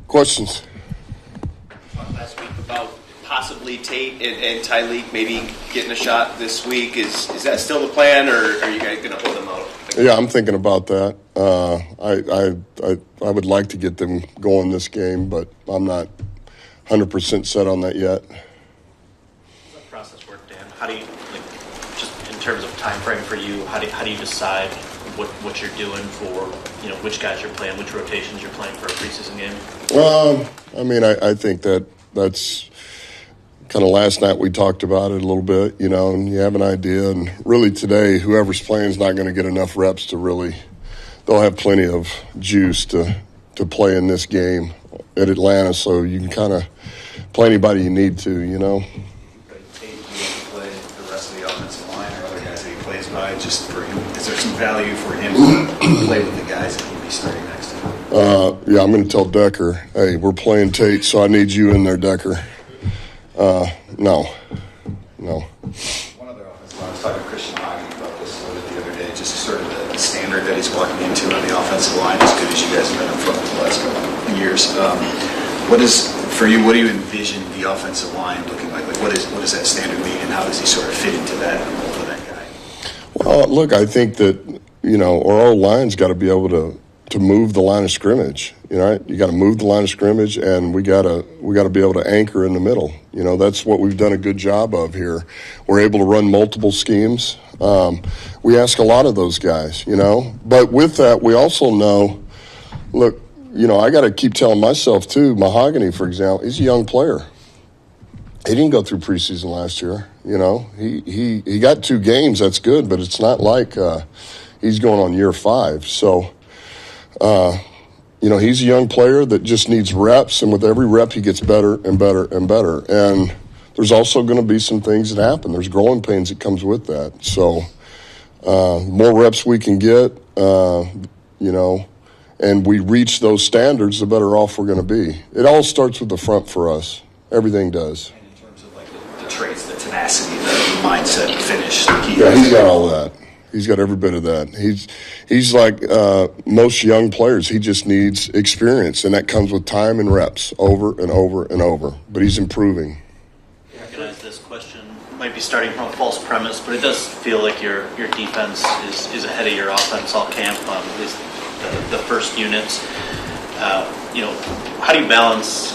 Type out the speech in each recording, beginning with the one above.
Questions? Talked last week about possibly Tate and Tyleek maybe getting a shot this week. Is that still the plan, or are you guys going to hold them out? Yeah, I'm thinking about that. I would like to get them going this game, but I'm not 100% set on that yet. How does that process work, Dan? How do you, just in terms of time frame for you, how do you decide what you're doing for, which guys you're playing, which rotations you're playing for a preseason game? I think that's kind of last night we talked about it a little bit, and you have an idea. And really today, whoever's playing is not going to get enough reps to really – they'll have plenty of juice to play in this game at Atlanta, so you can kind of play anybody you need to, Tate, do you play the rest of the offensive line or other guys that he plays by just for him? Is there some value for him to play with the guys that he'd be starting next to him? Yeah, I'm going to tell Decker, hey, we're playing Tate, so I need you in there, Decker. No. One other offensive line, I was talking to Christian Hagen about this a little bit the other day, just sort of the standard that he's walking into on the offensive line, as good as you guys have been up front the last couple of years. For you, what do you envision the offensive line looking like? What does that standard mean, and how does he sort of fit into that role for that guy? Well, look, I think that, our old line's got to be able to move the line of scrimmage. You got to move the line of scrimmage, and we got to be able to anchor in the middle. That's what we've done a good job of here. We're able to run multiple schemes. We ask a lot of those guys, But with that, we also know, look, I got to keep telling myself too. Mahogany, for example, he's a young player. He didn't go through preseason last year. He got 2 games. That's good, but it's not like he's going on year 5. So. He's a young player that just needs reps, and with every rep he gets better and better and better. And there's also going to be some things that happen. There's growing pains that comes with that. So more reps we can get, and we reach those standards, the better off we're going to be. It all starts with the front for us. Everything does. And in terms of the traits, the tenacity, the mindset, the finish. Yeah, he's got all that. He's got every bit of that. He's like most young players. He just needs experience, and that comes with time and reps over and over and over. But he's improving. I recognize this question might be starting from a false premise, but it does feel like your defense is ahead of your offense all camp, at least the first units. How do you balance,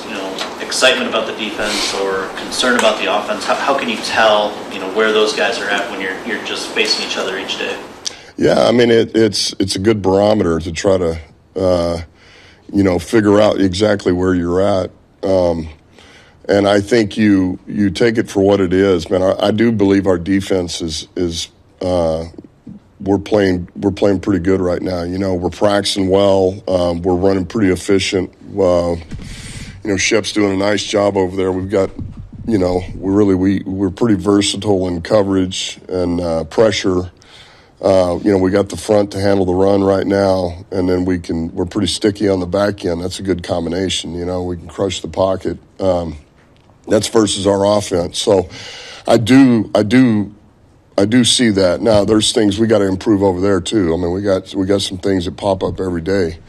excitement about the defense or concern about the offense? How can you tell, where those guys are at when you're just facing each other each day? Yeah, it's a good barometer to try to, figure out exactly where you're at. And I think you take it for what it is, man. I do believe our defense is we're playing pretty good right now. We're practicing well. We're running pretty efficient. Shep's doing a nice job over there. We've got, we're pretty versatile in coverage and pressure. We got the front to handle the run right now, and then we're pretty sticky on the back end. That's a good combination. We can crush the pocket. That's versus our offense. So I do see that. Now, there's things we got to improve over there too. We got some things that pop up every day.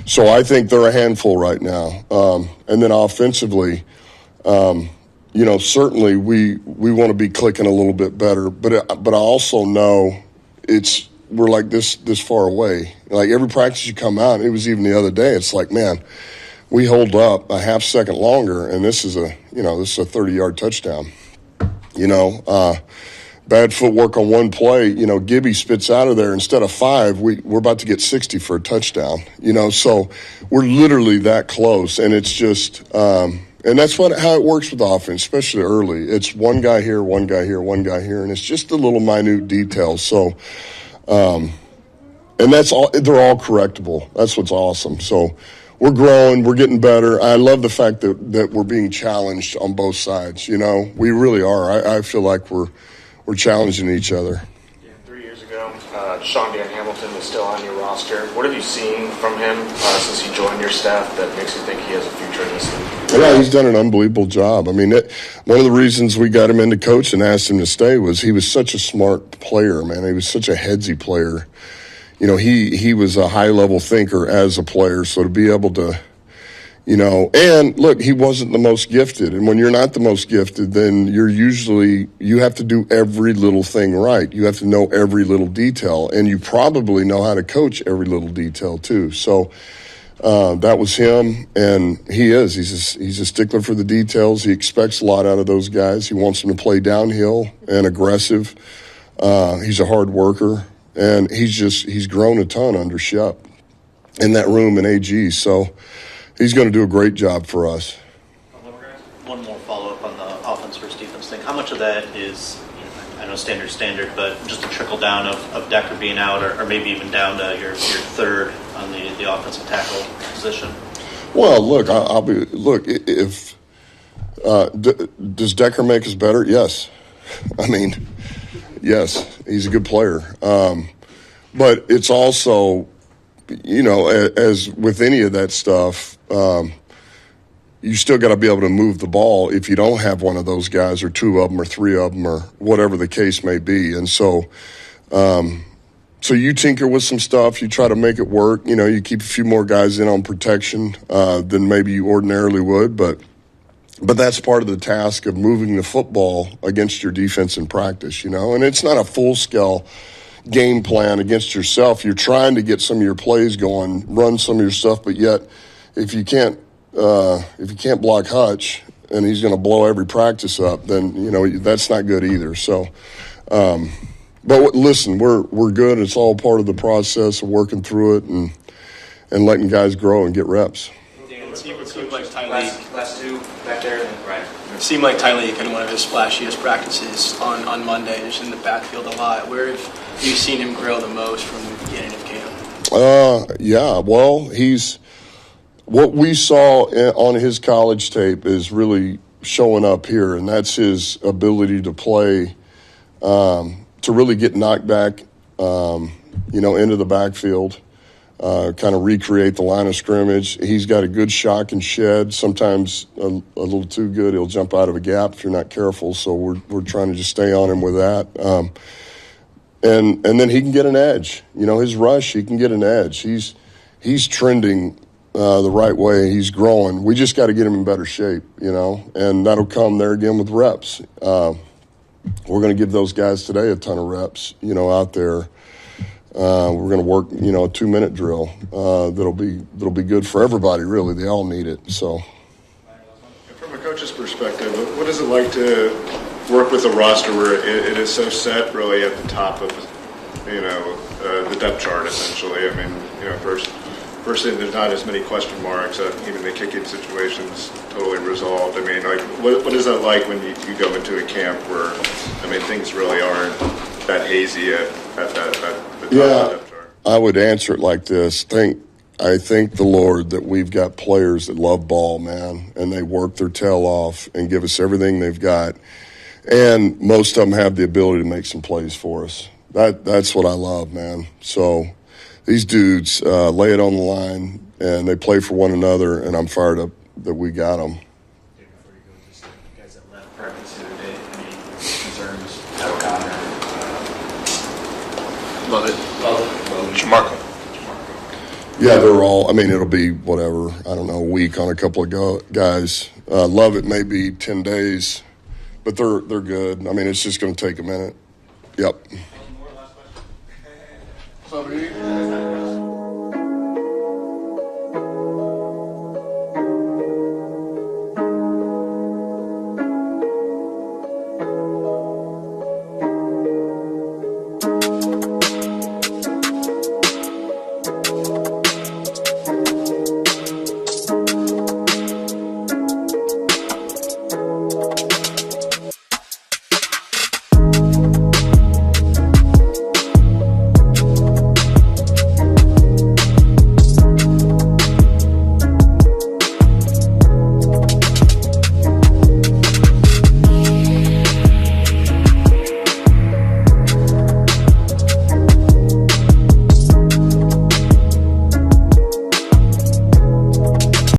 So I think they're a handful right now. And then offensively, certainly we want to be clicking a little bit better. But I also know we're like this far away. Like every practice you come out, it was even the other day. It's like, man, we hold up a half second longer, and this is a 30-yard touchdown. Bad footwork on one play, Gibby spits out of there. Instead of 5, we're about to get 60 for a touchdown, So we're literally that close, and it's just and that's how it works with the offense, especially early. It's one guy here, one guy here, one guy here, and it's just the little minute details. So, and that's all. They're all correctable. That's what's awesome. So we're growing. We're getting better. I love the fact that we're being challenged on both sides. We really are. I feel like we're challenging each other. Yeah, 3 years ago, Dan Hamilton was still on your roster. What have you seen from him since he joined your staff that makes you think he has a future in this league? Yeah, he's done an unbelievable job. One of the reasons we got him into coach and asked him to stay was he was such a smart player, man. He was such a headsy player. He was a high-level thinker as a player, so to be able to, And look, he wasn't the most gifted. And when you're not the most gifted, then you have to do every little thing right. You have to know every little detail. And you probably know how to coach every little detail too. So that was him. And he's a stickler for the details. He expects a lot out of those guys. He wants them to play downhill and aggressive. He's a hard worker. And he's grown a ton under Shep in that room in AG. So he's going to do a great job for us. One more follow-up on the offense versus defense thing. How much of that is, I know standard, but just a trickle down of Decker being out, or maybe even down to your third on the offensive tackle position? Well, look, if does Decker make us better? Yes. I mean, yes, he's a good player. But it's also, as with any of that stuff, you still got to be able to move the ball if you don't have one of those guys or two of them or three of them or whatever the case may be. And so you tinker with some stuff. You try to make it work. You keep a few more guys in on protection than maybe you ordinarily would. But that's part of the task of moving the football against your defense in practice, And it's not a full-scale game plan against yourself. You're trying to get some of your plays going, run some of your stuff, but yet if you can't block Hutch and he's going to blow every practice up, then that's not good either. So, but listen, we're good. It's all part of the process of working through it and letting guys grow and get reps. Dan, it seemed like Tylee. Last two back there, right? It seemed like Tylee had one of his flashiest practices on Monday, just in the backfield a lot. Where have you seen him grow the most from the beginning of camp? Yeah. Well, what we saw on his college tape is really showing up here, and that's his ability to play, to really get knocked back, into the backfield, kind of recreate the line of scrimmage. He's got a good shock and shed. Sometimes a little too good. He'll jump out of a gap if you're not careful. So we're trying to just stay on him with that. And then he can get an edge. His rush, he can get an edge. He's trending the right way. He's growing. We just got to get him in better shape, and that'll come there again with reps. We're going to give those guys today a ton of reps, out there. We're going to work, a 2-minute drill. That'll be good for everybody, really. They all need it. So, from a coach's perspective, what is it like to work with a roster where it is so set, really at the top of, the depth chart, essentially? I mean, first thing, there's not as many question marks. Even the kicking situation's totally resolved. I mean, what is that like when you go into a camp where, things really aren't that hazy at the top of the depth chart? I would answer it like this. I thank the Lord that we've got players that love ball, man, and they work their tail off and give us everything they've got. And most of them have the ability to make some plays for us. That's what I love, man. So these dudes lay it on the line, and they play for one another, and I'm fired up that we got them. Before you go, just the guys that left practice the other day, any concerns? O'Connor. Love it. Jamarco. Yeah, they're all, it'll be whatever, a week on a couple of guys. Love it, maybe 10 days, but they're good. It's just going to take a minute. Yep. Somebody?